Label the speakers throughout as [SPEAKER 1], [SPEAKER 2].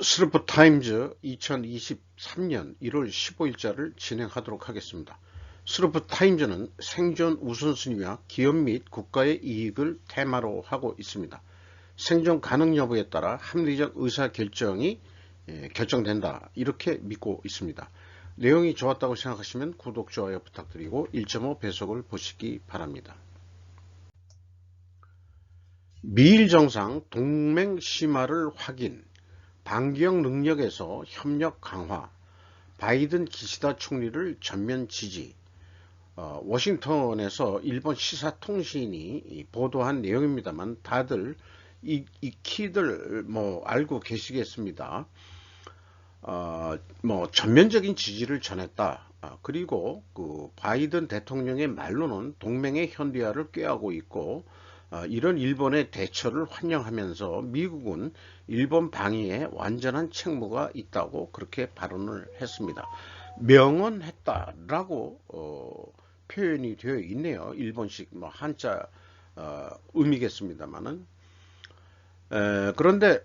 [SPEAKER 1] 스루프타임즈 2023년 1월 15일자를 진행하도록 하겠습니다. 스루프타임즈는 생존 우선순위와 기업 및 국가의 이익을 테마로 하고 있습니다. 생존 가능 여부에 따라 합리적 의사결정이 결정된다, 이렇게 믿고 있습니다. 내용이 좋았다고 생각하시면 구독, 좋아요 부탁드리고 1.5 배속을 보시기 바랍니다. 미일 정상 동맹 심화를 확인, 반경 능력에서 협력 강화, 바이든 기시다 총리를 전면 지지. 워싱턴에서 일본 시사통신이 보도한 내용입니다만 다들 이 키들 알고 계시겠습니다. 전면적인 지지를 전했다. 그리고 그 바이든 대통령의 말로는 동맹의 현대화를 꾀하고 있고, 이런 일본의 대처를 환영하면서 미국은 일본 방위에 완전한 책무가 있다고 그렇게 발언을 했습니다. 명언했다라고 표현이 되어 있네요. 일본식 한자 의미겠습니다만은. 그런데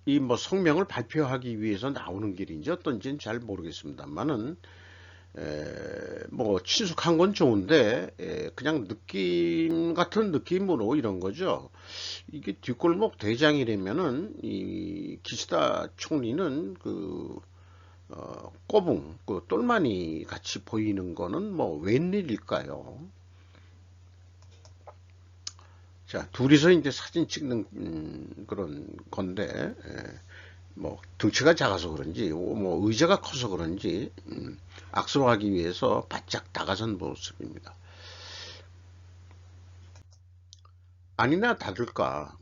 [SPEAKER 1] 이 성명을 발표하기 위해서 나오는 길인지 어떤지는 잘 모르겠습니다만은, 친숙한 건 좋은데, 그냥 느낌 같은 느낌으로 이런 거죠. 이게 뒷골목 대장이라면은 이 기시다 총리는 꼬붕, 똘마니 같이 보이는 거는 웬일일까요? 자, 둘이서 이제 사진 찍는 그런 건데, 등치가 작아서 그런지, 의자가 커서 그런지, 악수하기 위해서 바짝 다가선 모습입니다. 아니나 다를까,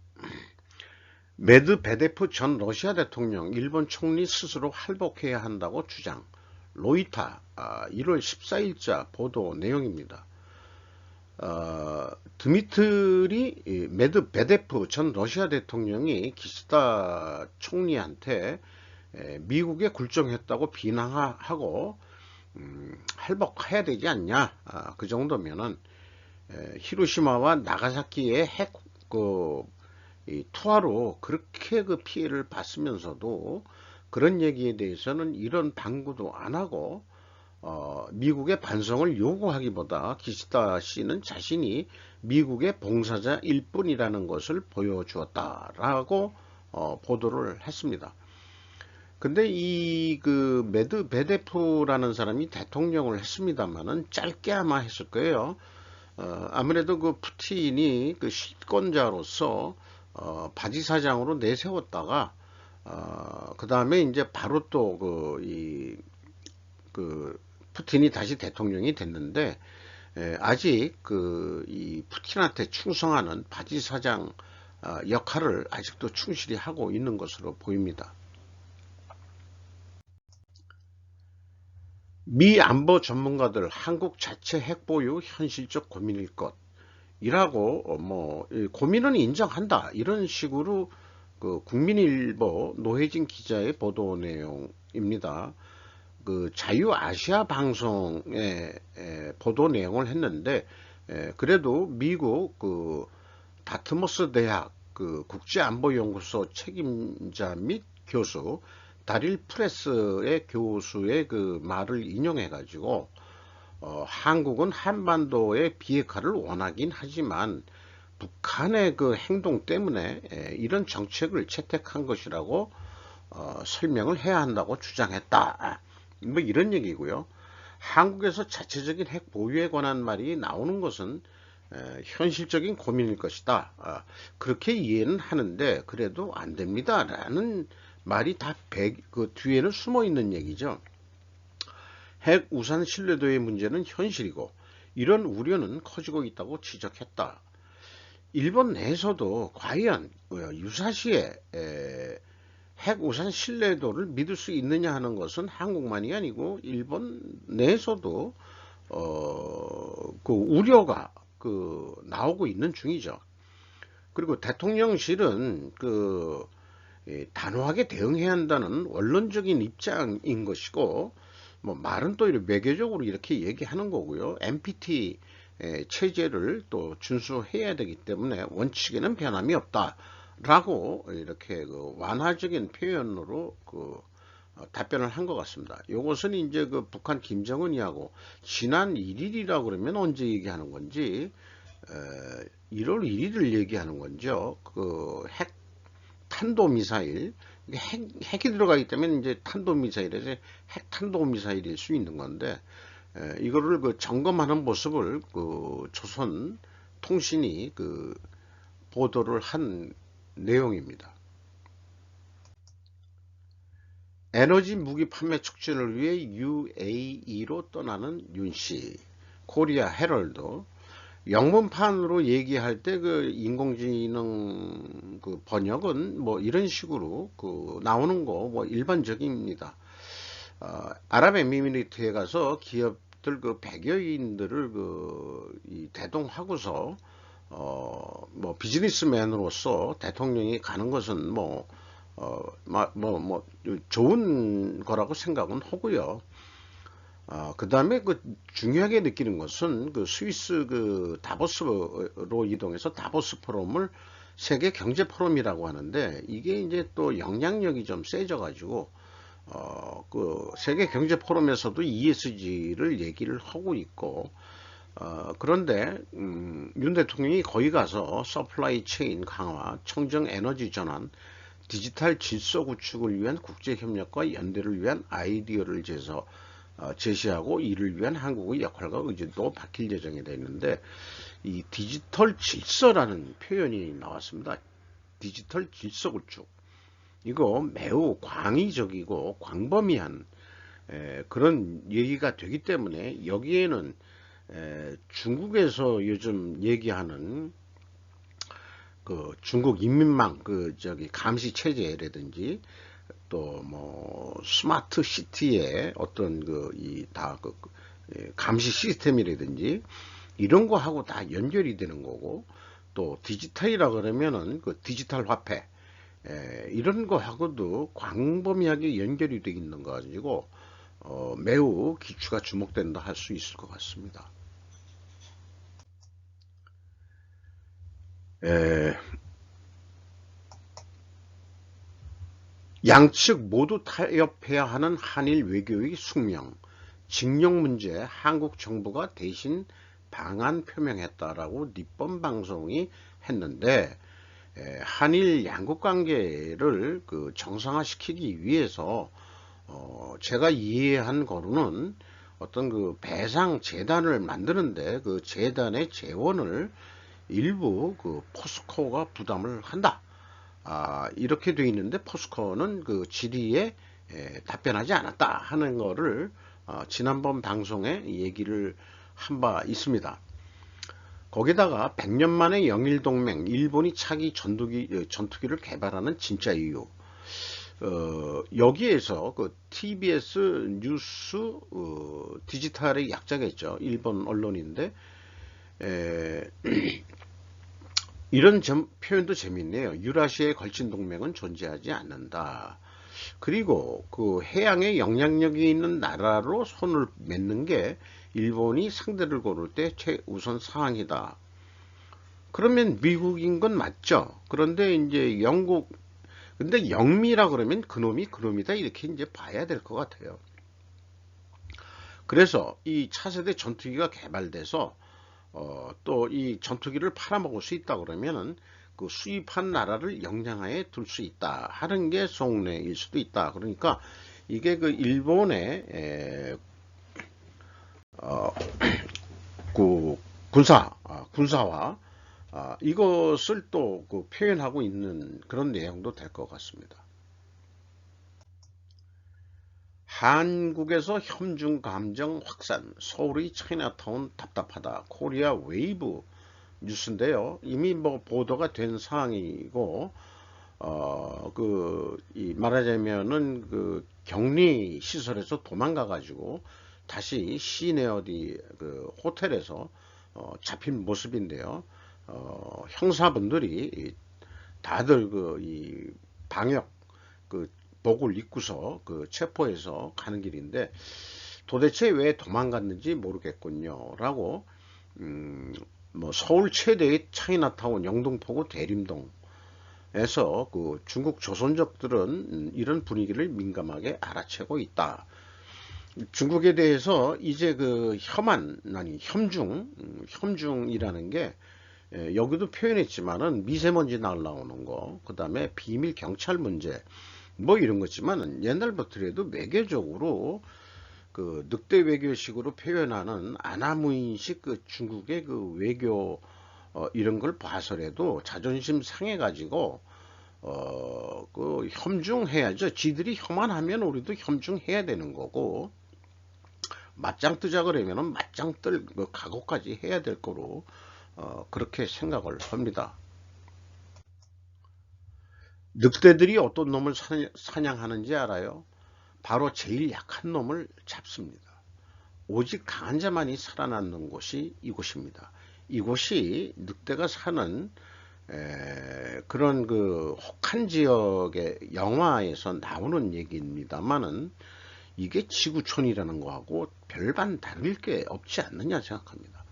[SPEAKER 1] 메드베데프 전 러시아 대통령 일본 총리 스스로 할복해야 한다고 주장. 로이터 1월 14일자 보도 내용입니다. 드미트리 메드베데프 전 러시아 대통령이 기시다 총리한테 미국에 굴종했다고 비난하고 할복해야 되지 않냐. 그 정도면은 히로시마와 나가사키의 핵 투하로 그렇게 피해를 봤으면서도 그런 얘기에 대해서는 이런 방구도 안 하고 미국의 반성을 요구하기보다 기시다 씨는 자신이 미국의 봉사자일 뿐이라는 것을 보여주었다라고 보도를 했습니다. 근데 이 메드베데프라는 사람이 대통령을 했습니다만은 짧게 아마 했을 거예요. 아무래도 푸틴이 실권자로서 바지사장으로 내세웠다가 그 다음에 이제 바로 또 푸틴이 다시 대통령이 됐는데, 아직 이 푸틴한테 충성하는 바지사장 역할을 아직도 충실히 하고 있는 것으로 보입니다. 미 안보 전문가들 한국 자체 핵 보유 현실적 고민일 것이라고 고민은 인정한다, 이런 식으로 국민일보 노혜진 기자의 보도 내용입니다. 자유아시아 방송에 보도 내용을 했는데, 그래도 미국 다트머스 대학 국제안보연구소 책임자 및 교수 다릴 프레스의 교수의 말을 인용해 가지고 한국은 한반도의 비핵화를 원하긴 하지만 북한의 행동 때문에 이런 정책을 채택한 것이라고 설명을 해야 한다고 주장했다. 이런 얘기고요. 한국에서 자체적인 핵 보유에 관한 말이 나오는 것은 현실적인 고민일 것이다. 그렇게 이해는 하는데 그래도 안 됩니다 라는 말이 다 뒤에는 숨어 있는 얘기죠. 핵 우산 신뢰도의 문제는 현실이고 이런 우려는 커지고 있다고 지적했다. 일본 내에서도 과연 유사시에 핵 우산 신뢰도를 믿을 수 있느냐 하는 것은 한국만이 아니고 일본 내에서도 우려가 나오고 있는 중이죠. 그리고 대통령실은 단호하게 대응해야 한다는 원론적인 입장인 것이고, 말은 또 외교적으로 이렇게 얘기하는 거고요. NPT 체제를 또 준수해야 되기 때문에 원칙에는 변함이 없다, 라고 이렇게 완화적인 표현으로 답변을 한 것 같습니다. 요것은 이제 북한 김정은이하고 지난 1일이라고 그러면 언제 얘기하는 건지 1월 1일을 얘기하는 건죠. 핵 탄도미사일, 핵이 들어가기 때문에 이제 탄도미사일에서 핵탄도미사일일 수 있는 건데, 이거를 점검하는 모습을 조선 통신이 보도를 한 내용입니다. 에너지 무기 판매 촉진을 위해 UAE로 떠나는 윤씨, 코리아 헤럴드. 영문판으로 얘기할 때 인공지능 번역은 뭐 이런 식으로 나오는 거 뭐 일반적입니다. 아랍에미리트에 가서 기업들 100여인들을 대동하고서 뭐 비즈니스맨으로서 대통령이 가는 것은 좋은 거라고 생각은 하고요. 그 다음에 중요하게 느끼는 것은 스위스 다보스로 이동해서 다보스 포럼을 세계 경제 포럼이라고 하는데, 이게 이제 또 영향력이 좀 세져 가지고 세계 경제 포럼에서도 ESG를 얘기를 하고 있고, 그런데 윤 대통령이 거기 가서 서플라이 체인 강화, 청정 에너지 전환, 디지털 질서 구축을 위한 국제협력과 연대를 위한 아이디어를 제시하고 이를 위한 한국의 역할과 의지도 밝힐 예정이 되어 있는데, 이 디지털 질서라는 표현이 나왔습니다. 디지털 질서 구축. 이거 매우 광의적이고 광범위한 그런 얘기가 되기 때문에, 여기에는 중국에서 요즘 얘기하는 중국 인민망 감시 체제라든지 또 뭐 스마트 시티의 어떤 감시 시스템이라든지 이런 거하고 다 연결이 되는 거고, 또 디지털이라 그러면은 디지털 화폐 이런 거하고도 광범위하게 연결이 되어 있는 거 가지고 매우 기추가 주목된다 할 수 있을 것 같습니다. 양측 모두 타협해야 하는 한일 외교의 숙명, 징용 문제 한국 정부가 대신 방안 표명했다라고 니폰 방송이 했는데, 한일 양국 관계를 정상화시키기 위해서 제가 이해한 거로는 어떤 배상 재단을 만드는데 재단의 재원을 일부 포스코가 부담을 한다. 이렇게 되어 있는데, 포스코는 질의에 답변하지 않았다 하는 거를 지난번 방송에 얘기를 한 바 있습니다. 거기다가 100년 만에 영일동맹, 일본이 차기 전투기를 개발하는 진짜 이유, 여기에서 TBS 뉴스 디지털의 약자겠죠. 일본 언론인데, 이런 표현도 재밌네요. 유라시아에 걸친 동맹은 존재하지 않는다. 그리고 해양에 영향력이 있는 나라로 손을 맺는 게 일본이 상대를 고를 때 최우선 사항이다. 그러면 미국인 건 맞죠. 그런데 이제 근데 영미라 그러면 그놈이 그놈이다, 이렇게 이제 봐야 될 것 같아요. 그래서 이 차세대 전투기가 개발돼서 또 이 전투기를 팔아먹을 수 있다 그러면은 수입한 나라를 영향하에 둘 수 있다 하는 게 속내일 수도 있다. 그러니까 이게 일본의 군사화 이것을 또 표현하고 있는 그런 내용도 될 것 같습니다. 한국에서 혐중 감정 확산, 서울의 차이나타운 답답하다, 코리아 웨이브 뉴스인데요. 이미 보도가 된 사항이고, 말하자면은 격리 시설에서 도망가 가지고 다시 시내 어디 호텔에서 잡힌 모습인데요. 형사분들이 다들 이 방역 복을 입고서 체포해서 가는 길인데, 도대체 왜 도망갔는지 모르겠군요 라고 뭐 서울 최대의 차이나타운 영등포구 대림동 그 중국 조선족들은 이런 분위기를 민감하게 알아채고 있다. 중국에 대해서 이제 그 혐중이라는 게 여기도 표현했지만은 미세먼지 날라오는 거, 그 다음에 비밀 경찰 문제, 뭐 이런 거지만은 옛날부터라도 외교적으로 그 늑대 외교식으로 표현하는 아나무인식 그 중국의 그 외교 이런 걸 봐서라도 자존심 상해가지고 그 혐중해야죠. 지들이 혐한 하면 우리도 혐중해야 되는 거고, 맞짱 뜨자 그러면은 맞짱 뜰 그 각오까지 해야 될 거로 그렇게 생각을 합니다. 늑대들이 어떤 놈을 사냥하는지 알아요? 바로 제일 약한 놈을 잡습니다. 오직 강한 자만이 살아남는 곳이 이곳입니다. 이곳이 늑대가 사는 그런 그 혹한 지역의 영화에서 나오는 얘기입니다만은 이게 지구촌이라는 거하고 별반 다를 게 없지 않느냐 생각합니다.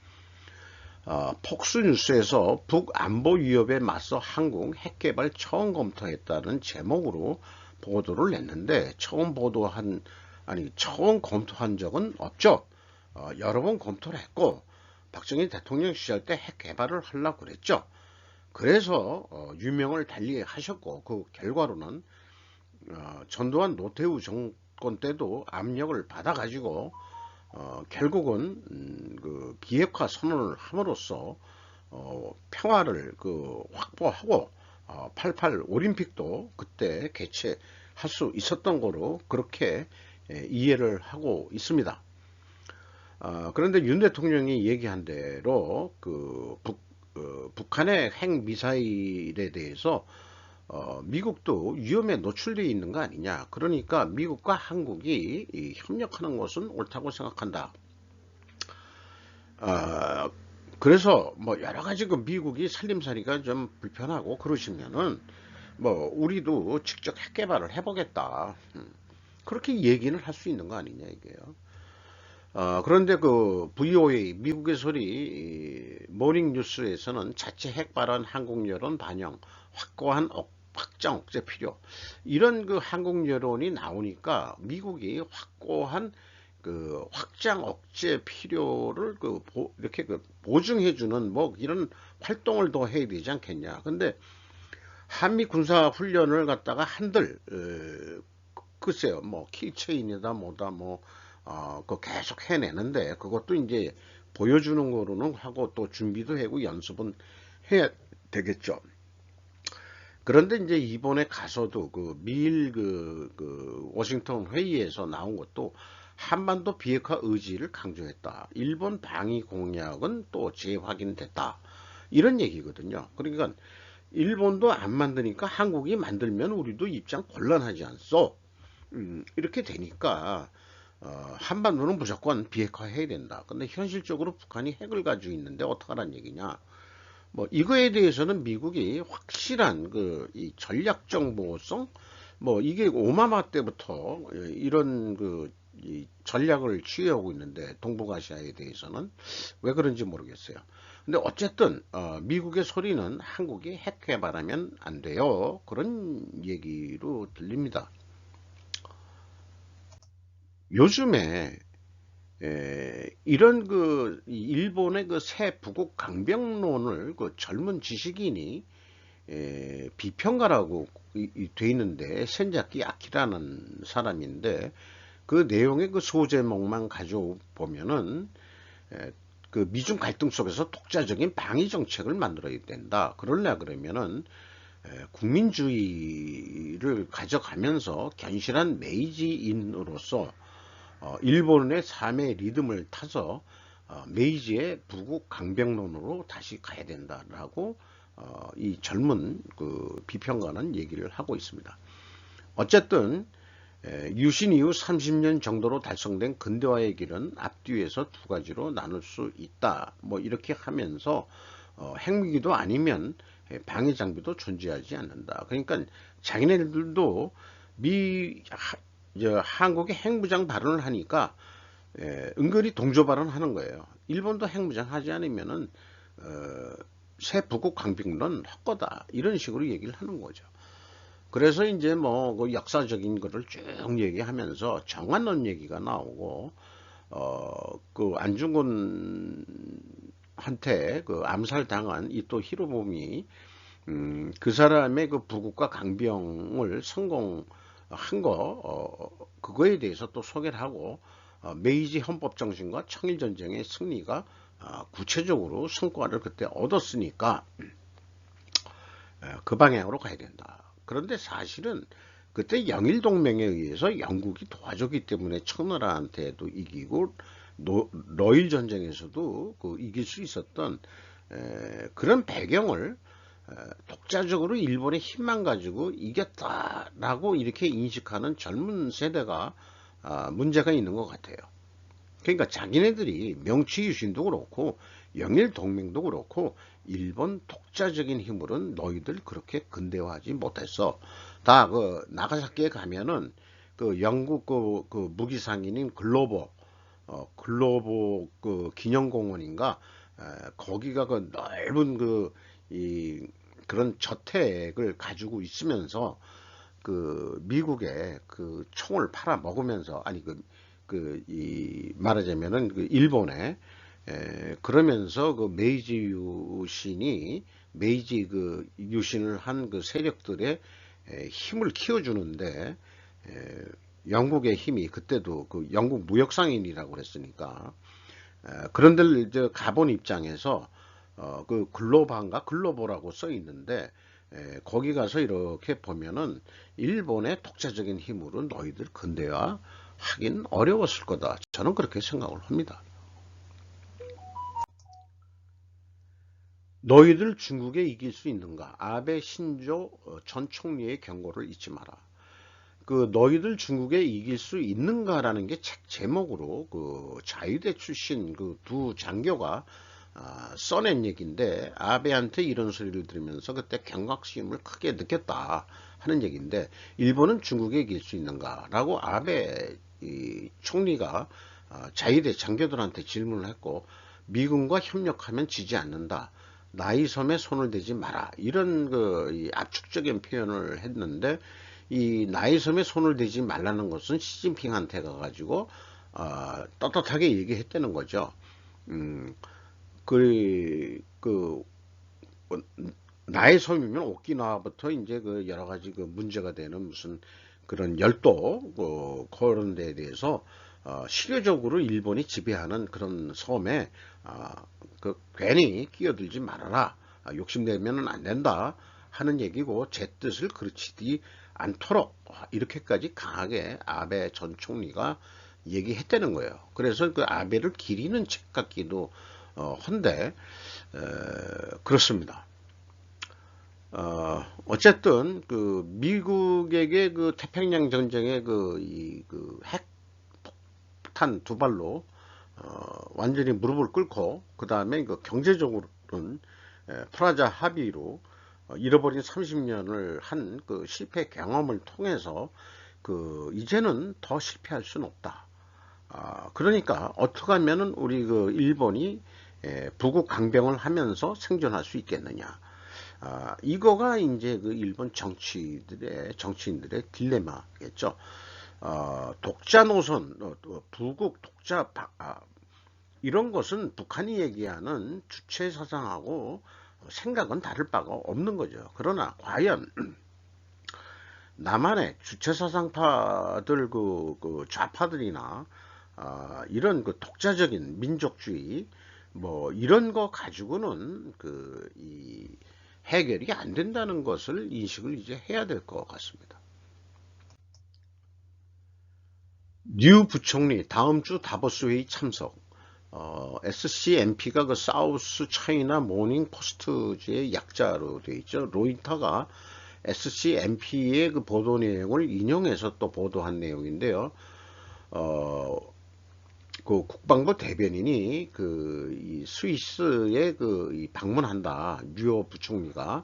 [SPEAKER 1] 폭스뉴스에서 북안보 위협에 맞서 한국 핵개발 처음 검토했다는 제목으로 보도를 냈는데 처음 검토한 적은 없죠. 여러 번 검토를 했고 박정희 대통령 시절 때 핵개발을 하려고 그랬죠. 그래서 유명을 달리 하셨고 그 결과로는 전두환 노태우 정권 때도 압력을 받아가지고 결국은 그 비핵화 선언을 함으로써 평화를 그 확보하고 88 올림픽도 그때 개최할 수 있었던 거로 그렇게 이해를 하고 있습니다. 그런데 윤 대통령이 얘기한 대로 북한의 핵 미사일에 대해서 미국도 위험에 노출되어 있는 거 아니냐. 그러니까 미국과 한국이 협력하는 것은 옳다고 생각한다. 그래서 뭐 여러 가지 그 미국이 살림살이가 좀 불편하고 그러시면은 뭐 우리도 직접 핵 개발을 해보겠다. 그렇게 얘기는 할 수 있는 거 아니냐 이게요. 그런데 그 VOA 미국의 소리 모닝뉴스에서는 자체 핵 발언 한국 여론 반영 확고한 확장 억제 필요 이런 그 한국 여론이 나오니까 미국이 확고한 그 확장 억제 필요를 이렇게 보증해주는 뭐 이런 활동을 더 해야 되지 않겠냐. 근데 한미 군사 훈련을 갖다가 한들 글쎄요 뭐 킬체인이다 뭐다 뭐 그 계속 해내는데 그것도 이제 보여주는 거로는 하고 또 준비도 하고 연습은 해야 되겠죠. 그런데 이제 이번에 가서도 그 미일 그 워싱턴 회의에서 나온 것도 한반도 비핵화 의지를 강조했다. 일본 방위 공약은 또 재확인됐다. 이런 얘기거든요. 그러니까 일본도 안 만드니까 한국이 만들면 우리도 입장 곤란하지 않소. 이렇게 되니까 한반도는 무조건 비핵화해야 된다. 근데 현실적으로 북한이 핵을 가지고 있는데 어떡하란 얘기냐. 뭐 이거에 대해서는 미국이 확실한 이 전략 정보성 뭐 이게 오바마 때부터 이런 이 전략을 취해오고 있는데 동북아시아에 대해서는 왜 그런지 모르겠어요. 근데 어쨌든 미국의 소리는 한국이 핵 개발하면 안 돼요. 그런 얘기로 들립니다. 요즘에 이런 일본의 새 부국 강병론을 젊은 지식인이 비평가라고 돼 있는데 센자키 아키라는 사람인데 그 내용의 소제목만 가지고 보면은 그 미중 갈등 속에서 독자적인 방위 정책을 만들어야 된다. 그러려 그러면은 국민주의를 가져가면서 견실한 메이지인으로서 일본의 삶의 리듬을 타서 메이지의 부국 강병론으로 다시 가야 된다라고 이 젊은 비평가는 얘기를 하고 있습니다. 어쨌든 유신 이후 30년 정도로 달성된 근대화의 길은 앞뒤에서 두 가지로 나눌 수 있다. 뭐 이렇게 하면서 핵무기도 아니면 방위 장비도 존재하지 않는다. 그러니까 자기네들도 한국의 핵무장 발언을 하니까 은근히 동조 발언하는 거예요. 일본도 핵무장 하지 않으면은 새 북극 강병론 헛거다 이런 식으로 얘기를 하는 거죠. 그래서 이제 뭐 그 역사적인 거를 쭉 얘기하면서 정한론 얘기가 나오고 그 안중근한테 그 암살당한 이 또 히로부미 그 사람의 그 부국과 강병을 성공한 그거에 대해서 또 소개를 하고 메이지 헌법정신과 청일전쟁의 승리가 구체적으로 성과를 그때 얻었으니까 그 방향으로 가야 된다. 그런데 사실은 그때 영일동맹에 의해서 영국이 도와줬기 때문에 청나라한테도 이기고 러일 전쟁에서도 그 이길 수 있었던 그런 배경을 독자적으로 일본의 힘만 가지고 이겼다라고 이렇게 인식하는 젊은 세대가 문제가 있는 것 같아요. 그러니까 자기네들이 명치유신도 그렇고 영일동맹도 그렇고 일본 독자적인 힘으로는 너희들 그렇게 근대화하지 못했어. 다 그 나가사키에 가면은 그 영국 그 무기 상인인 글로버 그 기념공원인가 거기가 그 넓은 그런 저택을 가지고 있으면서 그 미국에 그 총을 팔아 먹으면서 아니 이 말하자면은 그 일본에 그러면서 그 메이지 그 유신을 한 그 세력들의 힘을 키워주는데 영국의 힘이 그때도 그 영국 무역상인이라고 그랬으니까 그런 데를 이제 가본 입장에서 그 글로버라고 써 있는데 거기 가서 이렇게 보면은 일본의 독자적인 힘으로 너희들 근대화 하긴 어려웠을 거다. 저는 그렇게 생각을 합니다. 너희들 중국에 이길 수 있는가? 아베 신조 전 총리의 경고를 잊지 마라. 그 너희들 중국에 이길 수 있는가라는 게 책 제목으로 그 자유대 출신 그 두 장교가 써낸 얘기인데 아베한테 이런 소리를 들으면서 그때 경각심을 크게 느꼈다 하는 얘기인데 일본은 중국에 이길 수 있는가라고 아베 총리가 자위대 장교들한테 질문을 했고 미군과 협력하면 지지 않는다. 나의 섬에 손을 대지 마라. 이런 이 압축적인 표현을 했는데 이 나의 섬에 손을 대지 말라는 것은 시진핑한테 가가지고 떳떳하게 얘기했다는 거죠. 그 나의 섬이면 오키나와부터 이제 그 여러 가지 그 문제가 되는 무슨 그런 열도 그런 데에 대해서 실효적으로 일본이 지배하는 그런 섬에 그 괜히 끼어들지 말아라. 욕심내면은 안 된다 하는 얘기고 제 뜻을 그르치지 않도록 이렇게까지 강하게 아베 전 총리가 얘기했다는 거예요. 그래서 그 아베를 기리는 책 같기도 한데 그렇습니다. 어쨌든 그 미국에게 그 태평양 전쟁의 그 핵탄 두 발로 완전히 무릎을 꿇고 그 다음에 그 경제적으로는 프라자 합의로 잃어버린 30년을 한 그 실패 경험을 통해서 그 이제는 더 실패할 수는 없다. 그러니까 어떻게 하면은 우리 그 일본이 부국 강병을 하면서 생존할 수 있겠느냐. 이거가 이제 그 일본 정치인들의 딜레마겠죠. 독자 노선, 부국 독자, 이런 것은 북한이 얘기하는 주체 사상하고 생각은 다를 바가 없는 거죠. 그러나 과연 남한의 주체 사상파들 그 좌파들이나 이런 그 독자적인 민족주의 뭐 이런 거 가지고는 이 해결이 안 된다는 것을 인식을 이제 해야 될 것 같습니다. 뉴 부총리 다음 주 다보스 회의 참석. SCMP가 그 사우스 차이나 모닝 포스트의 약자로 되어 있죠. 로이터가 SCMP의 그 보도 내용을 인용해서 또 보도한 내용인데요. 그 국방부 대변인이 이 스위스에 방문한다. 뉴 부총리가.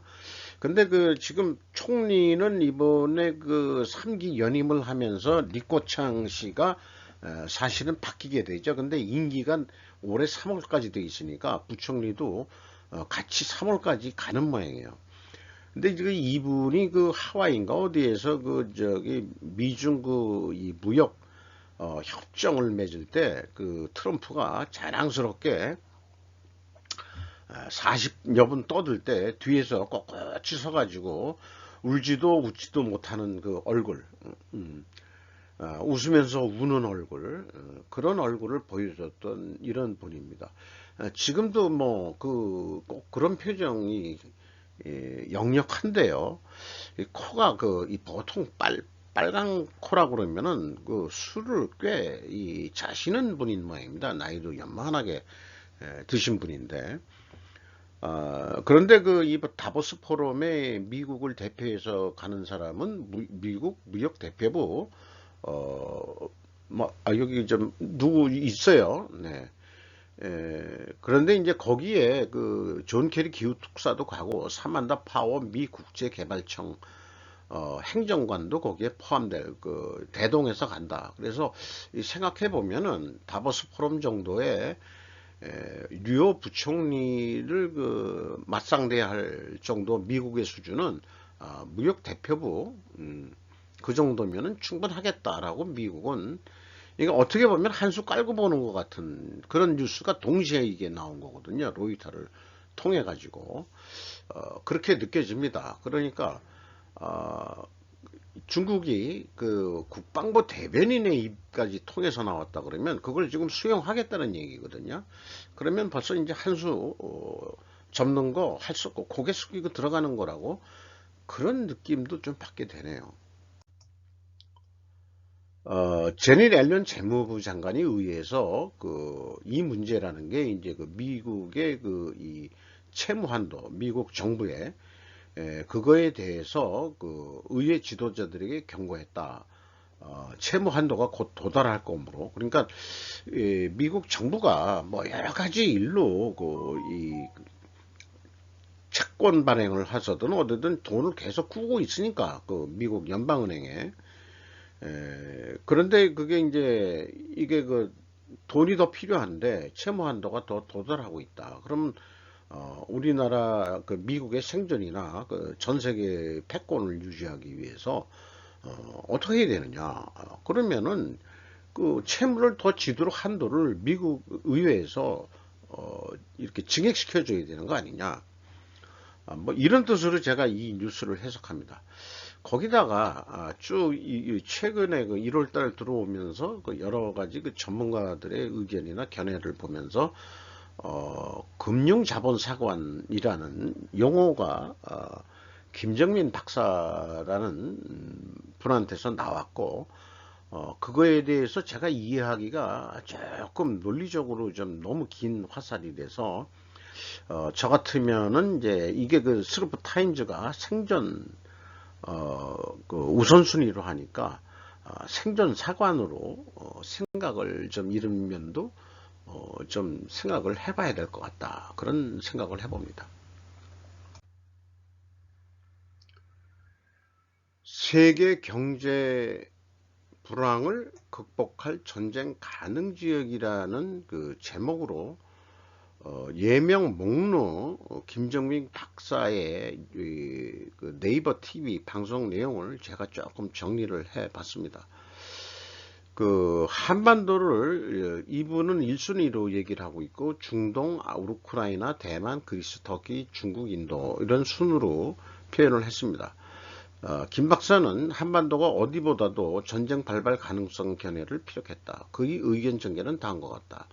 [SPEAKER 1] 근데 지금 총리는 이번에 3기 연임을 하면서 리꼬창 씨가 사실은 바뀌게 되죠. 근데 임기가 올해 3월까지 돼 있으니까 부총리도 같이 3월까지 가는 모양이에요. 근데 지금 이분이 그 하와이인가 어디에서 그 저기 미중 그 이 무역 협정을 맺을 때 그 트럼프가 자랑스럽게 40여 분 떠들 때 뒤에서 꼿꼿이 서가지고 울지도 웃지도 못하는 그 얼굴, 웃으면서 우는 얼굴, 그런 얼굴을 보여줬던 이런 분입니다. 지금도 뭐 꼭 그런 표정이 역력한데요. 이 코가 이 보통 빨간 코라고 그러면은 그 술을 꽤 자시는 분인 모양입니다. 나이도 연만하게 드신 분인데. 그런데 이 다보스 포럼에 미국을 대표해서 가는 사람은 미국 무역 대표부 여기 좀 누구 있어요. 네. 그런데 이제 거기에 그 존 케리 기후 특사도 가고 사만다 파워 미 국제개발청 행정관도 거기에 포함될 그 대동해서 간다. 그래서 생각해 보면은 다보스 포럼 정도의 류오 부총리를 맞상대할 정도 미국의 수준은 무역 대표부 그 정도면은 충분하겠다라고 미국은 이게 어떻게 보면 한 수 깔고 보는 것 같은 그런 뉴스가 동시에 이게 나온 거거든요. 로이터를 통해 가지고 그렇게 느껴집니다. 그러니까 중국이 그 국방부 대변인의 입까지 통해서 나왔다 그러면 그걸 지금 수용하겠다는 얘기거든요. 그러면 벌써 이제 한 수 접는 거 할 수 없고 고개 숙이고 들어가는 거라고 그런 느낌도 좀 받게 되네요. 제닛 앨런 재무부 장관이 의해서 이 문제라는 게 이제 미국의 이 채무 한도, 미국 정부의 그거에 대해서 의회 지도자들에게 경고했다. 채무 한도가 곧 도달할 거므로. 그러니까 미국 정부가 뭐 여러 가지 일로 이 채권 발행을 하서든 어디든 돈을 계속 꾸고 있으니까 미국 연방은행에. 그런데 그게 이제 이게 돈이 더 필요한데 채무 한도가 더 도달하고 있다. 그러면 우리나라 미국의 생존이나 전 세계 패권을 유지하기 위해서 어떻게 해야 되느냐? 그러면은 채무를 더 지도록 한도를 미국 의회에서 이렇게 증액시켜 줘야 되는 거 아니냐? 뭐 이런 뜻으로 제가 이 뉴스를 해석합니다. 거기다가 쭉 최근에 1월달 들어오면서 여러 가지 전문가들의 의견이나 견해를 보면서 금융자본사관이라는 용어가 김정민 박사라는 분한테서 나왔고 그거에 대해서 제가 이해하기가 조금 논리적으로 좀 너무 긴 화살이 돼서 저 같으면은 이제 이게 스루프 타임즈가 생존 우선순위로 하니까 생존 사관으로 생각을 좀 이런 면도 좀 생각을 해봐야 될 것 같다. 그런 생각을 해봅니다. 세계 경제 불황을 극복할 전쟁 가능 지역이라는 제목으로 예명 목록 김정민 박사의 네이버 TV 방송 내용을 제가 조금 정리를 해 봤습니다. 한반도를 이분은 1순위로 얘기를 하고 있고 중동, 우크라이나, 대만, 그리스, 터키, 중국, 인도 이런 순으로 표현을 했습니다. 김 박사는 한반도가 어디보다도 전쟁 발발 가능성 견해를 피력했다. 그의 의견 전개는 다음과 같다.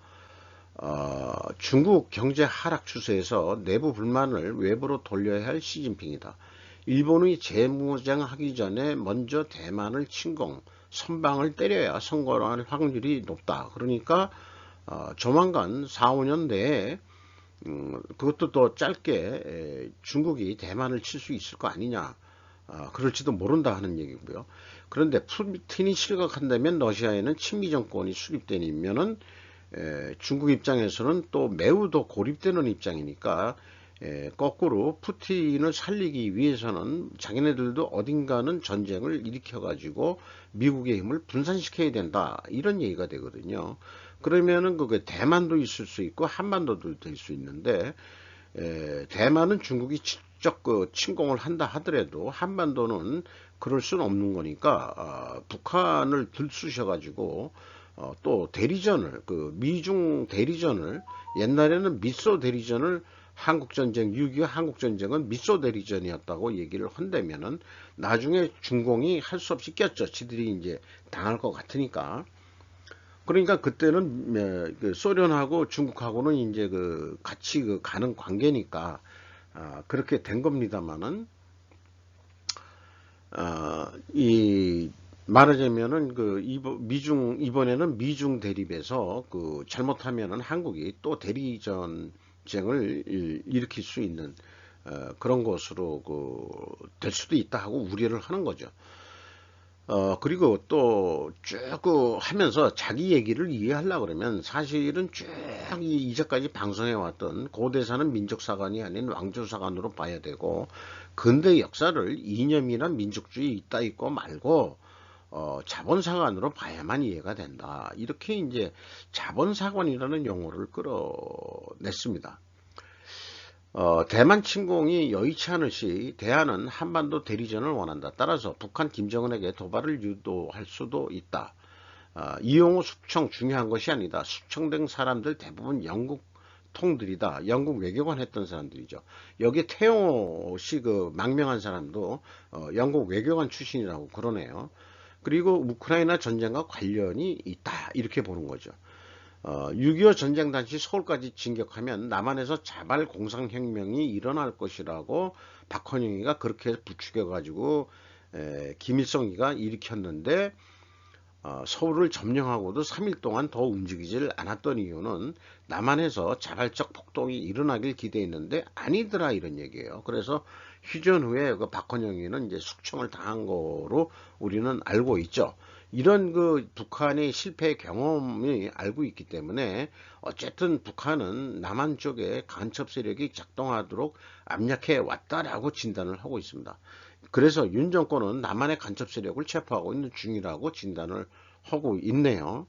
[SPEAKER 1] 중국 경제 하락 추세에서 내부 불만을 외부로 돌려야 할 시진핑이다. 일본의 재무장하기 전에 먼저 대만을 침공, 선방을 때려야 성공할 확률이 높다. 그러니까 조만간 4, 5년 내에 그것도 더 짧게 중국이 대만을 칠 수 있을 거 아니냐. 그럴지도 모른다 하는 얘기고요. 그런데 푸틴이 실각한다면 러시아에는 친미 정권이 수립되면은 중국 입장에서는 또 매우 더 고립되는 입장이니까 거꾸로 푸틴을 살리기 위해서는 자기네들도 어딘가는 전쟁을 일으켜 가지고 미국의 힘을 분산시켜야 된다 이런 얘기가 되거든요. 그러면은 그게 대만도 있을 수 있고 한반도도 될 수 있는데 대만은 중국이 직접 그 침공을 한다 하더라도 한반도는 그럴 수는 없는 거니까 북한을 들쑤셔가지고 또 대리전을 그 미중 대리전을 옛날에는 미소 대리전을 한국전쟁 6.25 한국전쟁은 미소 대리전이었다고 얘기를 한다면은 나중에 중공이 할 수 없이 꼈죠. 지들이 이제 당할 것 같으니까. 그러니까 그때는 그 소련하고 중국하고는 이제 그 같이 그 가는 관계니까 그렇게 된 겁니다만은 이 말하자면은 그 이번에는 미중 대립에서 그 잘못하면은 한국이 또 대리전쟁을 일으킬 수 있는 그런 것으로 그 될 수도 있다 하고 우려를 하는 거죠. 그리고 또 쭉 하면서 자기 얘기를 이해하려고 그러면 사실은 쭉 이제까지 방송해 왔던 고대사는 민족사관이 아닌 왕조사관으로 봐야 되고 근대 역사를 이념이나 민족주의 있다 있고 말고 자본사관으로 봐야만 이해가 된다. 이렇게 이제 자본사관이라는 용어를 끌어냈습니다. 대만 침공이 여의치 않을 시 대한은 한반도 대리전을 원한다. 따라서 북한 김정은에게 도발을 유도할 수도 있다. 이용호 숙청 중요한 것이 아니다. 숙청된 사람들 대부분 영국 통들이다. 영국 외교관 했던 사람들이죠. 여기 태용호 씨 그 망명한 사람도 영국 외교관 출신이라고 그러네요. 그리고 우크라이나 전쟁과 관련이 있다. 이렇게 보는 거죠. 6.25 전쟁 당시 서울까지 진격하면 남한에서 자발 공상혁명이 일어날 것이라고 박헌영이가 그렇게 부추겨가지고 김일성이가 일으켰는데 서울을 점령하고도 3일 동안 더 움직이질 않았던 이유는 남한에서 자발적 폭동이 일어나길 기대했는데 아니더라 이런 얘기예요. 그래서 휴전 후에 그 박헌영이는 이제 숙청을 당한 거로 우리는 알고 있죠. 이런 그 북한의 실패 경험이 알고 있기 때문에 어쨌든 북한은 남한 쪽에 간첩 세력이 작동하도록 압력해 왔다라고 진단을 하고 있습니다. 그래서 윤 정권은 남한의 간첩 세력을 체포하고 있는 중이라고 진단을 하고 있네요.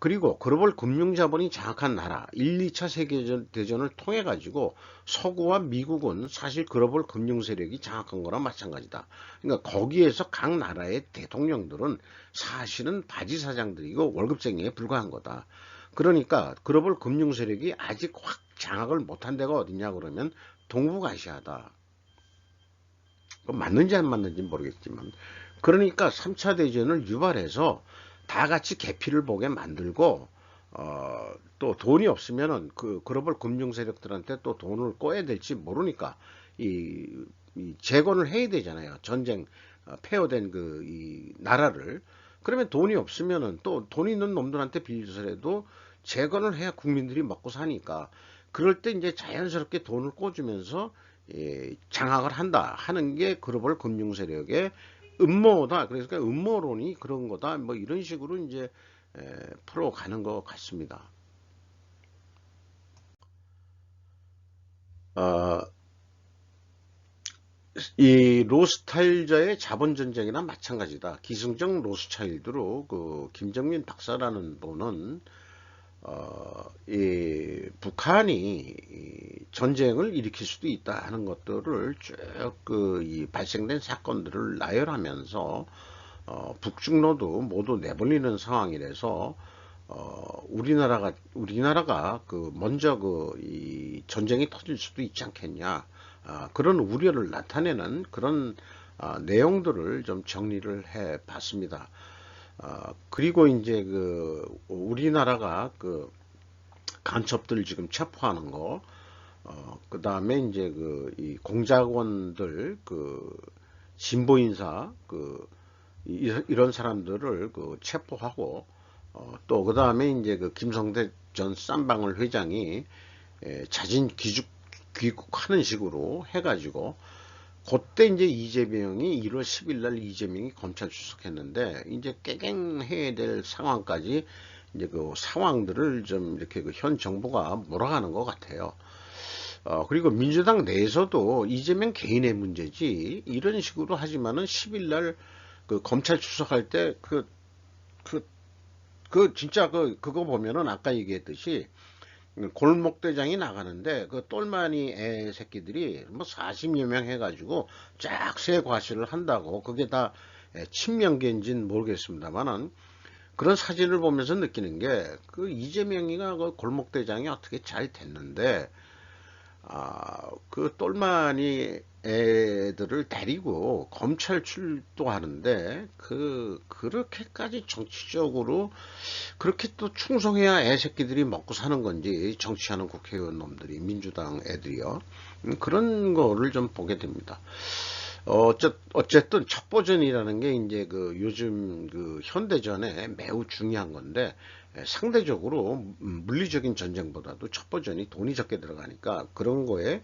[SPEAKER 1] 그리고 글로벌 금융자본이 장악한 나라 1, 2차 세계대전을 통해 가지고 서구와 미국은 사실 글로벌 금융 세력이 장악한 거랑 마찬가지다. 그러니까 거기에서 각 나라의 대통령들은 사실은 바지 사장들이고 월급쟁이에 불과한 거다. 그러니까 글로벌 금융 세력이 아직 확 장악을 못한 데가 어디냐 그러면 동북아시아다. 맞는지 안 맞는지 모르겠지만 그러니까 3차 대전을 유발해서 다 같이 개피를 보게 만들고 또 돈이 없으면은 그 글로벌 금융 세력들한테 또 돈을 꿔야 될지 모르니까 이 재건을 해야 되잖아요. 전쟁 폐허된 그 이 나라를 그러면 돈이 없으면은 또 돈 있는 놈들한테 빌려서라도 재건을 해야 국민들이 먹고 사니까 그럴 때 이제 자연스럽게 돈을 꿔주면서 장악을 한다 하는 게 글로벌 금융 세력의 음모다. 그래서 음모론이 그런 거다. 뭐 이런 식으로 이제 풀어가는 것 같습니다. 이 로스타일저의 자본전쟁이나 마찬가지다. 기승적 로스차일드로 그 김정민 박사라는 분은 이 북한이 이 전쟁을 일으킬 수도 있다 하는 것들을 쭉 이 발생된 사건들을 나열하면서 북중로도 모두 내몰리는 상황이라서 우리나라가 그 먼저 그 이 전쟁이 터질 수도 있지 않겠냐 그런 우려를 나타내는 그런 내용들을 좀 정리를 해 봤습니다. 그리고 이제 그 우리나라가 그 간첩들 지금 체포하는 거, 그 다음에 이제 그 이 공작원들 그 진보 인사 이런 사람들을 그 체포하고 또 그 다음에 이제 그 김성대 전 쌈방울 회장이 자진 귀국하는 식으로 해가지고 그때 이제 이재명이 1월 10일 날 이재명이 검찰 출석했는데 이제 깨갱해야 될 상황까지 이제 그 상황들을 좀 이렇게 그 현 정부가 몰아가는 것 같아요. 그리고 민주당 내에서도 이재명 개인의 문제지 이런 식으로 하지만은 10일 날 그 검찰 출석할 때 진짜 그거 보면은 아까 얘기했듯이 골목대장이 나가는데 그 똘마니 애 새끼들이 뭐 40여 명 해가지고 쫙 새 과시를 한다고. 그게 다 친명계인지는 모르겠습니다만은 그런 사진을 보면서 느끼는 게 그 이재명이가 그 골목대장이 어떻게 잘 됐는데 그 똘마니 애들을 데리고 검찰 출두하는데 그렇게까지 정치적으로 그렇게 또 충성해야 애새끼들이 먹고 사는 건지, 정치하는 국회의원 놈들이, 민주당 애들이요. 그런 거를 좀 보게 됩니다. 어쨌든 첩보전이라는 게 이제 그 요즘 그 현대전에 매우 중요한 건데, 상대적으로 물리적인 전쟁보다도 첩보전이 돈이 적게 들어가니까 그런 거에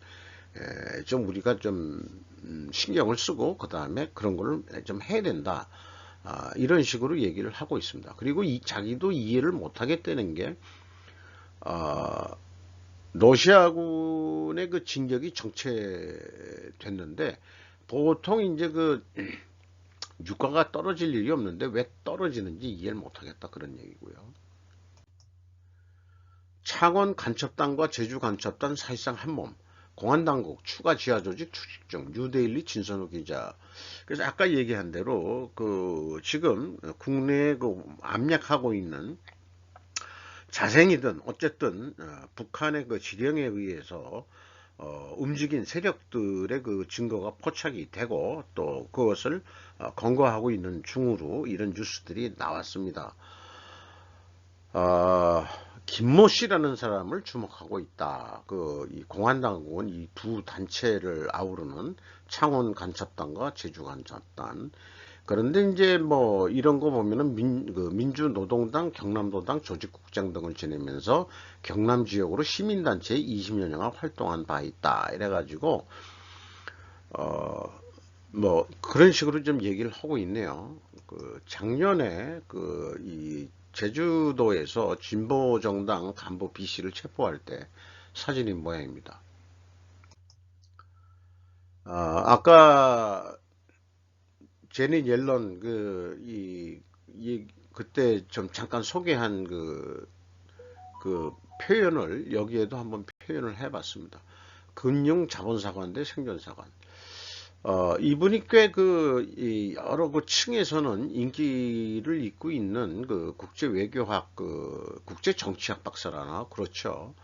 [SPEAKER 1] 좀 우리가 좀 신경을 쓰고 그 다음에 그런 거를 좀 해야 된다. 이런 식으로 얘기를 하고 있습니다. 그리고 자기도 이해를 못 하겠다는 게 러시아군의 그 진격이 정체됐는데 보통 이제 그 유가가 떨어질 일이 없는데 왜 떨어지는지 이해를 못 하겠다, 그런 얘기고요. 창원 간첩단과 제주 간첩단 사실상 한몸. 공안당국 추가 지하조직 추직 중. 뉴데일리 진선우 기자. 그래서 아까 얘기한 대로 그 지금 국내에 그 압력하고 있는, 자생이든 어쨌든 북한의 그 지령에 의해서 움직인 세력들의 그 증거가 포착이 되고 또 그것을 검거하고 있는 중으로 이런 뉴스들이 나왔습니다. 김모 씨라는 사람을 주목하고 있다. 이 공안당국은 이 두 단체를 아우르는 창원 간첩단과 제주 간첩단. 그런데 이제 뭐 이런 거 보면은 민주노동당, 경남도당 조직국장 등을 지내면서 경남 지역으로 시민단체에 20여 년간 활동한 바 있다. 이래가지고 뭐 그런 식으로 좀 얘기를 하고 있네요. 작년에 이 제주도에서 진보정당 간부 B씨를 체포할 때 사진인 모양입니다. 아까 제니 옐런 그때 좀 잠깐 소개한 그 표현을 여기에도 한번 표현을 해봤습니다. 금융 자본사관대 생존사관. 이분이 꽤 여러 그 층에서는 인기를 잇고 있는 그 국제 외교학, 국제 정치학 박사라나, 그렇죠.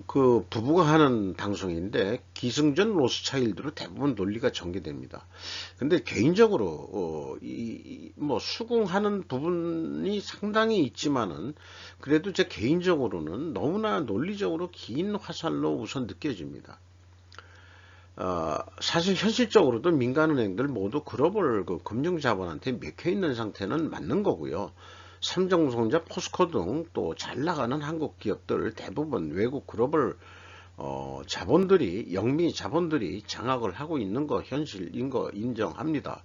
[SPEAKER 1] 그 부부가 하는 방송인데 기승전 로스차일드로 대부분 논리가 전개됩니다. 근데 개인적으로 뭐 수긍하는 부분이 상당히 있지만은 그래도 제 개인적으로는 너무나 논리적으로 긴 화살로 우선 느껴집니다. 사실 현실적으로도 민간은행들 모두 글로벌 그 금융자본한테 맥혀 있는 상태는 맞는 거고요. 삼성전자, 포스코 등 또 잘 나가는 한국 기업들 대부분 외국 글로벌 자본들이, 영미 자본들이 장악을 하고 있는 거 현실인 거 인정합니다.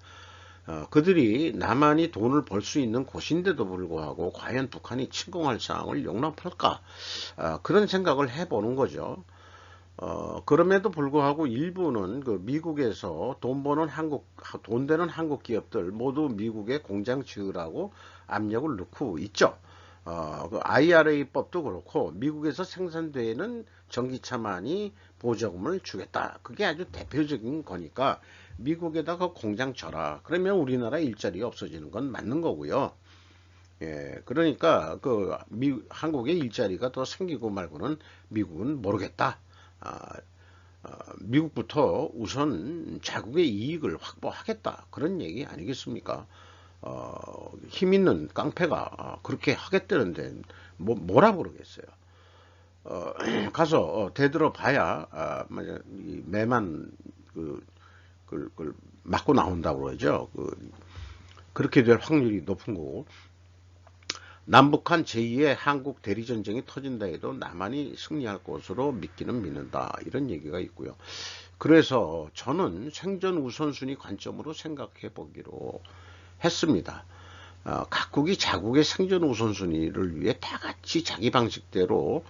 [SPEAKER 1] 그들이 나만이 돈을 벌 수 있는 곳인데도 불구하고 과연 북한이 침공할 상황을 용납할까? 그런 생각을 해보는 거죠. 그럼에도 불구하고 일부는 그 미국에서 돈 되는 한국 기업들 모두 미국에 공장 지으라고 압력을 넣고 있죠. 그 IRA 법도 그렇고 미국에서 생산되는 전기차만이 보조금을 주겠다. 그게 아주 대표적인 거니까 미국에다가 공장 쳐라. 그러면 우리나라 일자리가 없어지는 건 맞는 거고요. 예, 그러니까 한국의 일자리가 더 생기고 말고는 미국은 모르겠다. 미국부터 우선 자국의 이익을 확보하겠다, 그런 얘기 아니겠습니까? 힘 있는 깡패가 그렇게 하겠다는데 뭐라 그러겠어요. 가서 대들어 봐야 매만 그걸 맞고 나온다고 그러죠. 그렇게 될 확률이 높은 거고, 남북한 제2의 한국 대리전쟁이 터진다 해도 남한이 승리할 것으로 믿기는 믿는다, 이런 얘기가 있고요. 그래서 저는 생존 우선순위 관점으로 생각해 보기로 했습니다. 각국이 자국의 생존 우선순위를 위해 다 같이 자기 방식대로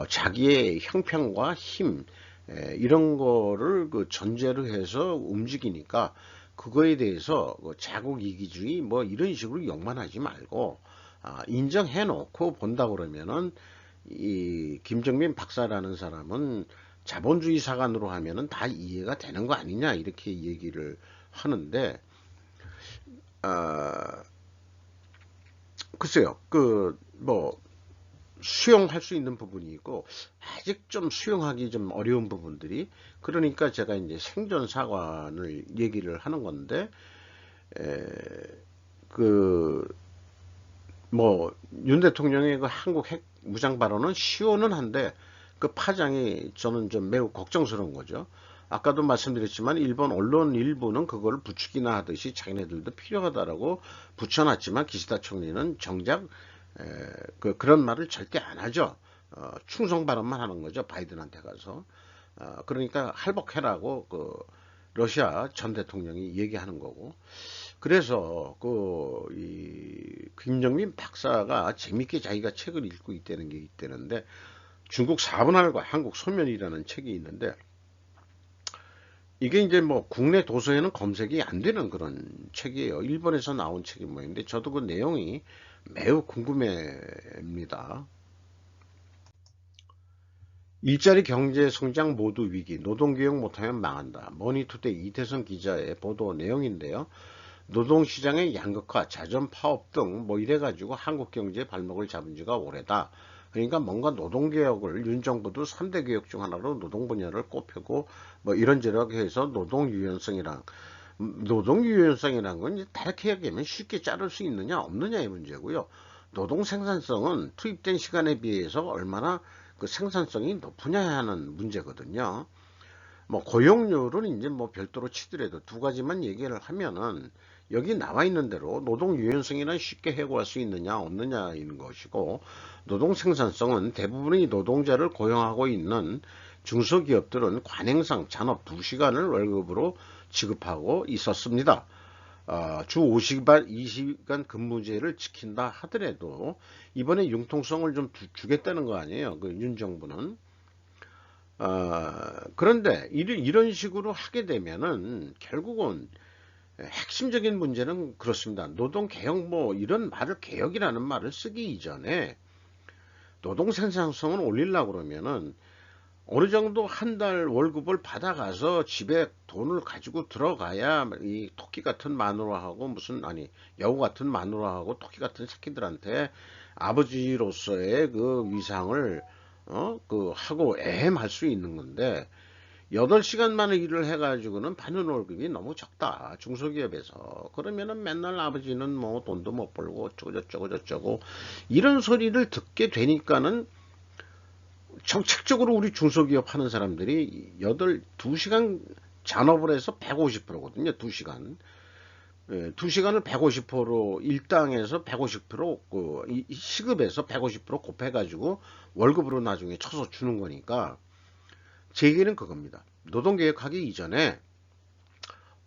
[SPEAKER 1] 자기의 형편과 힘, 이런 거를 전제로 해서 움직이니까 그거에 대해서 자국 이기주의 뭐 이런 식으로 욕만 하지 말고 인정해 놓고 본다 그러면은 이 김정민 박사라는 사람은 자본주의 사관으로 하면은 다 이해가 되는 거 아니냐 이렇게 얘기를 하는데, 아, 글쎄요, 수용할 수 있는 부분이 있고 아직 좀 수용하기 좀 어려운 부분들이, 그러니까 제가 이제 생존 사관을 얘기를 하는 건데, 에, 그 윤 대통령의 그 한국 핵 무장 발언은 시원은 한데 그 파장이 저는 좀 매우 걱정스러운 거죠. 아까도 말씀드렸지만 일본 언론 일부는 그걸 부추기나 하듯이 자기네들도 필요하다라고 붙여놨지만, 기시다 총리는 정작 그런 말을 절대 안 하죠. 충성 발언만 하는 거죠. 바이든한테 가서. 그러니까 할복해라고 러시아 전 대통령이 얘기하는 거고. 그래서 이 김정민 박사가 재밌게 자기가 책을 읽고 있다는 게 있다는데, 중국 사분할과 한국 소멸이라는 책이 있는데, 이게 이제 국내 도서에는 검색이 안 되는 그런 책이에요. 일본에서 나온 책이 뭐인데 저도 그 내용이 매우 궁금합니다. 일자리 경제 성장 모두 위기, 노동개혁 못하면 망한다. 머니투데이 이태성 기자의 보도 내용인데요. 노동시장의 양극화, 자전 파업 등 이래가지고 한국 경제의 발목을 잡은 지가 오래다. 그러니까 뭔가 노동개혁을, 윤 정부도 3대 개혁 중 하나로 노동 분야를 꼽히고 이런저런 해서 노동 유연성이란 건 다르게 얘기하면 쉽게 자를 수 있느냐 없느냐의 문제고요. 노동 생산성은 투입된 시간에 비해서 얼마나 그 생산성이 높으냐 하는 문제거든요. 고용률은 이제 별도로 치더라도 두 가지만 얘기를 하면은, 여기 나와 있는 대로 노동 유연성이란 쉽게 해고할 수 있느냐 없느냐인 것이고, 노동 생산성은 대부분의 노동자를 고용하고 있는 중소기업들은 관행상 잔업 2시간을 월급으로 지급하고 있었습니다. 주 50시간 근무제를 지킨다 하더라도 이번에 융통성을 좀 주겠다는 거 아니에요. 그 윤 정부는. 그런데 이런 식으로 하게 되면은 결국은 핵심적인 문제는 그렇습니다. 노동개혁 이런 말을, 개혁이라는 말을 쓰기 이전에 노동 생산성을 올리려고 그러면은 어느 정도 한 달 월급을 받아가서 집에 돈을 가지고 들어가야 이 토끼 같은 마누라하고 여우 같은 마누라하고 토끼 같은 새끼들한테 아버지로서의 그 위상을 하고 애헴할 수 있는 건데, 8시간만에 일을 해가지고는 받는 월급이 너무 적다. 중소기업에서. 그러면은 맨날 아버지는 돈도 못 벌고 어쩌고 이런 소리를 듣게 되니까는 정책적으로 우리 중소기업 하는 사람들이 2시간 잔업을 해서 150%거든요. 2시간. 2시간을 150%로 일당에서 150% 시급에서 150% 곱해가지고 월급으로 나중에 쳐서 주는 거니까, 제 얘기는 그겁니다. 노동개혁하기 이전에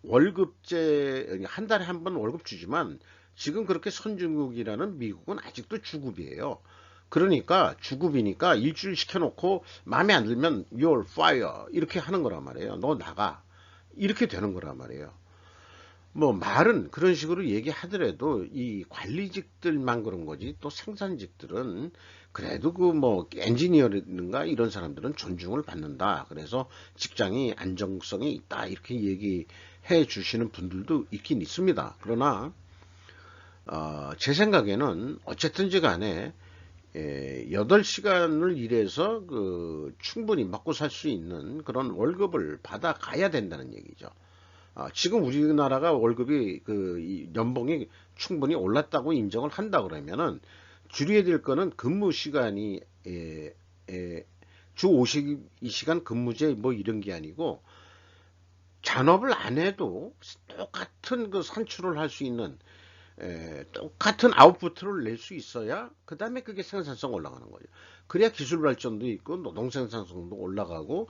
[SPEAKER 1] 월급제, 한 달에 한 번 월급 주지만 지금 그렇게 선진국이라는 미국은 아직도 주급이에요. 그러니까 주급이니까 일주일 시켜놓고 마음에 안 들면 you're fire 이렇게 하는 거란 말이에요. 너 나가. 이렇게 되는 거란 말이에요. 말은 그런 식으로 얘기하더라도 이 관리직들만 그런 거지, 또 생산직들은 그래도 엔지니어라든가 이런 사람들은 존중을 받는다. 그래서 직장이 안정성이 있다. 이렇게 얘기해 주시는 분들도 있긴 있습니다. 그러나 제 생각에는 어쨌든지 간에 8시간을 일해서 충분히 먹고 살 수 있는 그런 월급을 받아가야 된다는 얘기죠. 지금 우리나라가 월급이 이 연봉이 충분히 올랐다고 인정을 한다 그러면은 줄여야 될 거는 근무 시간이 주 52시간 근무제 이런 게 아니고, 잔업을 안 해도 똑같은 산출을 할 수 있는 똑같은 아웃풋을 낼 수 있어야 그 다음에 그게 생산성 올라가는 거죠. 그래야 기술 발전도 있고 노동 생산성도 올라가고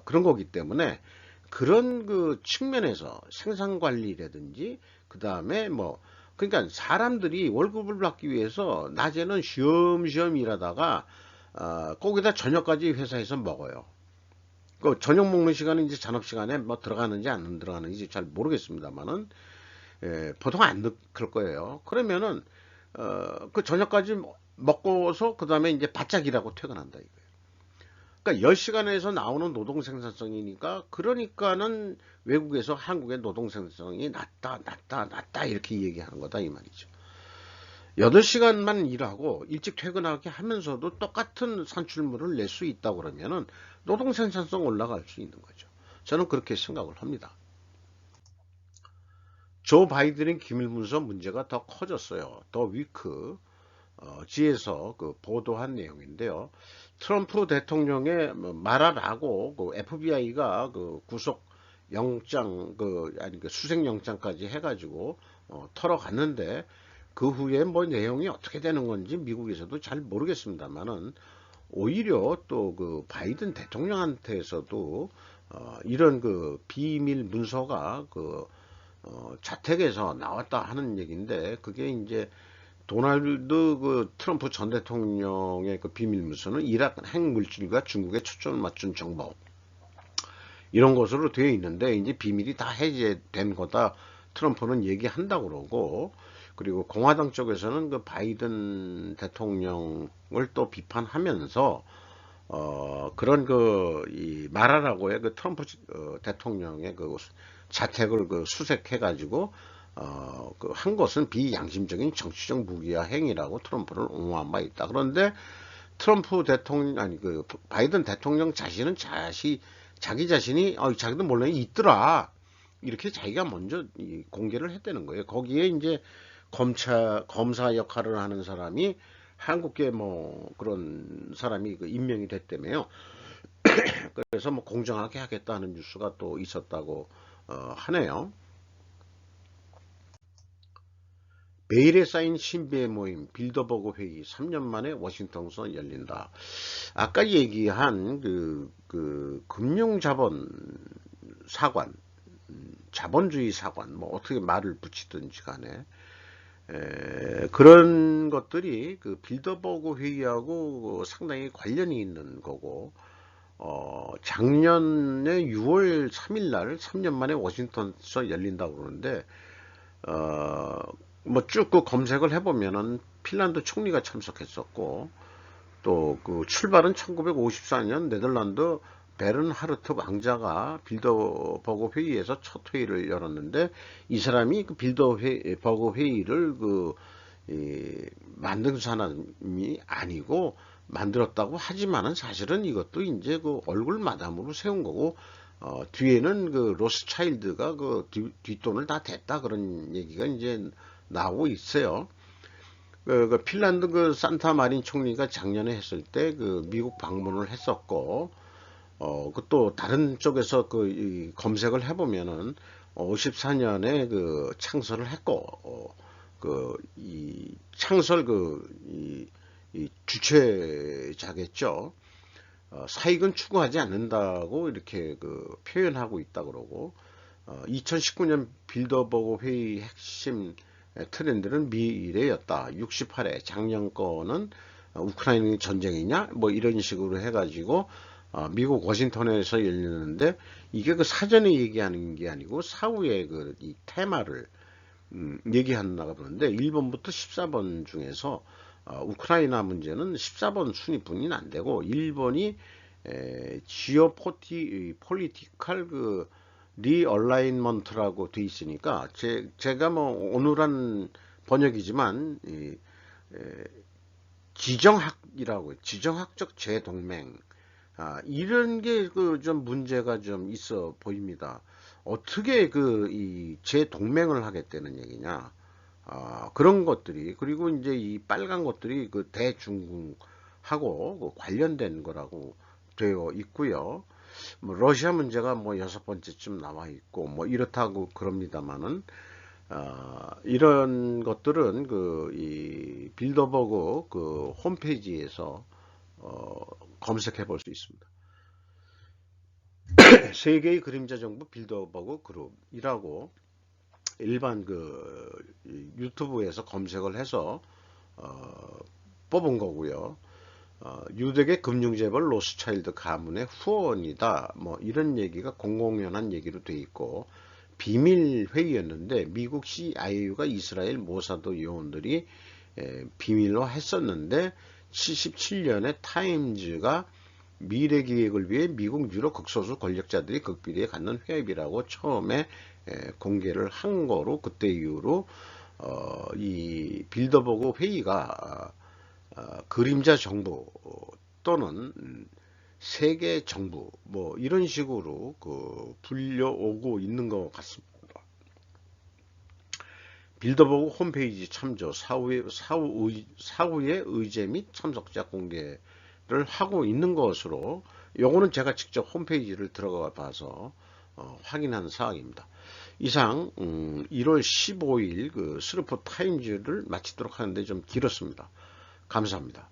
[SPEAKER 1] 그런 거기 때문에, 그런 측면에서 생산 관리라든지 그 다음에 그러니까 사람들이 월급을 받기 위해서 낮에는 쉬엄쉬엄 일하다가 거기다 저녁까지 회사에서 먹어요. 그 저녁 먹는 시간은 이제 잔업 시간에 들어가는지 안 들어가는지 잘 모르겠습니다만은 보통 안 그럴 거예요. 그러면은 그 저녁까지 먹고서 그 다음에 이제 바짝 일하고 퇴근한다 이거예요. 그러니까 10시간에서 나오는 노동 생산성이니까 그러니까는 외국에서 한국의 노동 생산성이 낮다 이렇게 얘기하는 거다 이 말이죠. 8시간만 일하고 일찍 퇴근하게 하면서도 똑같은 산출물을 낼 수 있다 그러면은 노동 생산성 올라갈 수 있는 거죠. 저는 그렇게 생각을 합니다. 조 바이든의 기밀문서 문제가 더 커졌어요. 더 위크 지에서 그 보도한 내용인데요. 트럼프 대통령의 말하라고 그 FBI가 그 구속 영장 아니 그 수색 영장까지 해가지고 털어갔는데 그 후에 뭐 내용이 어떻게 되는 건지 미국에서도 잘 모르겠습니다만은 오히려 또 그 바이든 대통령한테서도 이런 그 비밀 문서가 그 자택에서 나왔다 하는 얘기인데 그게 이제 도널드 그 트럼프 전 대통령의 그 비밀 문서는 이라크 핵물질과 중국에 초점을 맞춘 정보 이런 것으로 되어 있는데 이제 비밀이 다 해제된 거다 트럼프는 얘기한다고 그러고 그리고 공화당 쪽에서는 그 바이든 대통령을 또 비판하면서 그런 말하라고의 그 트럼프 대통령의 그 자택을 그 수색해 가지고 그 한 것은 비양심적인 정치적 무기화 행위라고 트럼프를 옹호한 바 있다. 그런데 트럼프 대통령 아니 그 바이든 대통령 자신은 자기 자신이 자기도 몰래 있더라 이렇게 자기가 먼저 공개를 했다는 거예요. 거기에 이제 검사 역할을 하는 사람이 한국계 뭐 그런 사람이 그 임명이 됐다며요. 그래서 뭐 공정하게 하겠다는 뉴스가 또 있었다고 하네요. 메일에 쌓인 신비의 모임 빌더버그 회의 3년 만에 워싱턴에서 열린다. 아까 얘기한 그 금융자본 사관, 자본주의 사관, 뭐 어떻게 말을 붙이든지 간에 그런 것들이 그 빌더버그 회의하고 상당히 관련이 있는 거고 작년에 6월 3일 날 3년 만에 워싱턴에서 열린다고 그러는데 뭐 쭉 그 검색을 해보면은 핀란드 총리가 참석했었고 또 그 출발은 1954년 네덜란드 베른하르트 왕자가 빌더버그 회의에서 첫 회의를 열었는데 이 사람이 그 빌더버그 회의를 만든 사람이 아니고 만들었다고 하지만은 사실은 이것도 이제 그 얼굴 마담으로 세운 거고 뒤에는 그 로스차일드가 그 뒷돈을 다 댔다 그런 얘기가 이제 나오고 있어요. 그 핀란드 그 산타 마린 총리가 작년에 했을 때 그 미국 방문을 했었고 그 또 다른 쪽에서 검색을 해보면은 54년에 그 창설을 했고 이 창설 이 주최자겠죠. 사익은 추구하지 않는다고 이렇게 그 표현하고 있다 그러고 2019년 빌더버그 회의 핵심 트렌드는 미래였다. 68회 작년 거는 우크라이나 전쟁이냐 뭐 이런 식으로 해가지고 미국 워싱턴에서 열리는데 이게 그 사전에 얘기하는 게 아니고 사후에 이 테마를 얘기한다고 그러는데 1번부터 14번 중에서 우크라이나 문제는 14번 순위뿐이 안 되고 1번이 지오폴리티컬 리얼라인먼트라고 돼 있으니까 제가 뭐 오늘한 번역이지만 지정학적 재동맹 이런 게 좀 문제가 좀 있어 보입니다. 어떻게 이 재동맹을 하겠다는 얘기냐? 그런 것들이 그리고 이제 이 빨간 것들이 그 대중국하고 관련된 거라고 되어 있고요. 뭐 러시아 문제가 뭐 6번째쯤 나와 있고 뭐 이렇다고 그럽니다만은 이런 것들은 이 빌더버그 그 홈페이지에서 검색해 볼 수 있습니다. 세계의 그림자 정부 빌더버그 그룹이라고 일반 유튜브에서 검색을 해서 뽑은 거고요. 유대계 금융재벌 로스차일드 가문의 후원이다. 뭐 이런 얘기가 공공연한 얘기로 돼 있고 비밀 회의였는데 미국 CIA가 이스라엘 모사드 요원들이 비밀로 했었는데 77년에 타임즈가 미래 기획을 위해 미국 유럽 극소수 권력자들이 극비리에 갖는 회의라고 처음에 공개를 한 거로, 그때 이후로 이 빌더버그 회의가 그림자 정부 또는 세계 정부 뭐 이런 식으로 불려오고 있는 것 같습니다. 빌더버그 홈페이지 참조, 사후의 의제 및 참석자 공개를 하고 있는 것으로, 요거는 제가 직접 홈페이지를 들어가 봐서 확인한 사항입니다. 이상 1월 15일 스루프 타임즈를 마치도록 하는데 좀 길었습니다. 감사합니다.